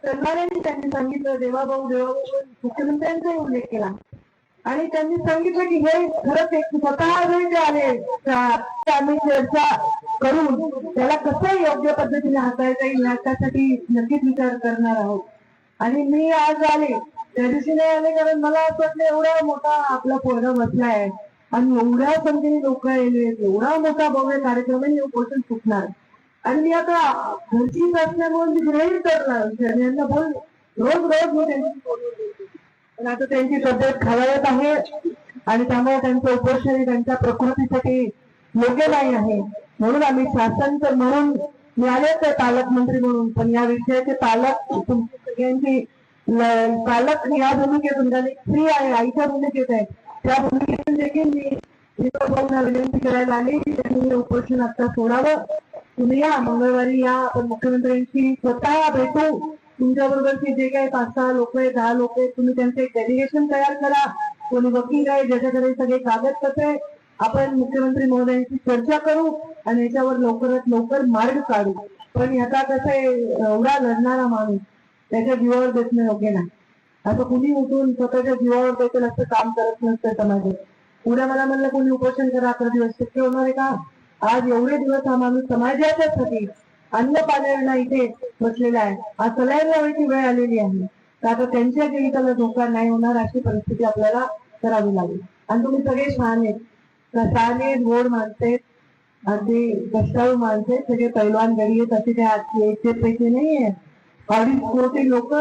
सरकारांनी त्यांनी सांगितलं देवाभाऊ देवाभाऊ मुख्यमंत्र्यांचाही उल्लेख केला आणि त्यांनी सांगितलं की हे खरंच एक स्वतः जे आले आम्ही चर्चा करून त्याला कसं योग्य पद्धतीने हाताळता येईल याच्यासाठी नक्कीच विचार करणार आहोत. आणि मी आज आले त्या दिवशी नाही आले कारण मला असं वाटलं एवढा मोठा आपला पोरगा बसलाय आणि एवढ्या संख्येने लोक आले एवढा मोठा भव्य कार्यक्रम आहे उपोषण सुटणार आणि मी आता घरचीच असल्यामुळे मी गृहीत करणार यांना बोल रोज रोज मी त्यांची बोलवते पण आता त्यांची तब्येत खालावत आहे आणि त्यामुळे त्यांचं उपोषण त्यांच्या प्रकृतीसाठी योग्य नाही आहे. म्हणून आम्ही शासन म्हणून मिळाले तर पालकमंत्री म्हणून पण या विषयाचे पालक सगळ्यांची पालक या भूमिकेतून स्त्री आहे आईच्या भूमिकेत आहे त्या भूमिकेतून देखील मी विनंती करायला आली त्यांनी उपोषण आता सोडावं. तुम्ही या मंगळवारी या आपण मुख्यमंत्र्यांशी स्वतः भेटू. तुमच्या बरोबरचे जे काही 5-6 लोक आहे 10 लोक आहेत तुम्ही त्यांचं एक डेलिगेशन तयार करा. कोणी वकील आहे ज्याच्याकडे सगळे कागदपत्रे आपण मुख्यमंत्री महोदयांची चर्चा करू आणि याच्यावर लवकरात लवकर मार्ग काढू. पण ह्याचा कसं आहे एवढा लढणारा माणूस त्याच्या जीवावर देणं योग्य नाही. असं कुणी उठून स्वतःच्या जीवावर देतील असं काम करत नसतं समाजात. उद्या मला म्हणलं कोणी उपोषण करा 11 दिवस शक्य होणार आहे का? आज एवढे दिवस हा माणूस समाजाच्यासाठी अन्न पाण्याला इथे बसलेला आहे. आज सलाईन लावायची वेळ आलेली आहे तर आता त्यांच्या जीविताला धोका नाही होणार अशी परिस्थिती आपल्याला करावी लागेल. आणि तुम्ही सगळे छान आहेत शहाणे गोड माणसे अगदी कष्टाळू माणसे सगळे पैलवान गडी आहेत असे काही आजचे पैसे नाहीये. 2.5 कोटी लोक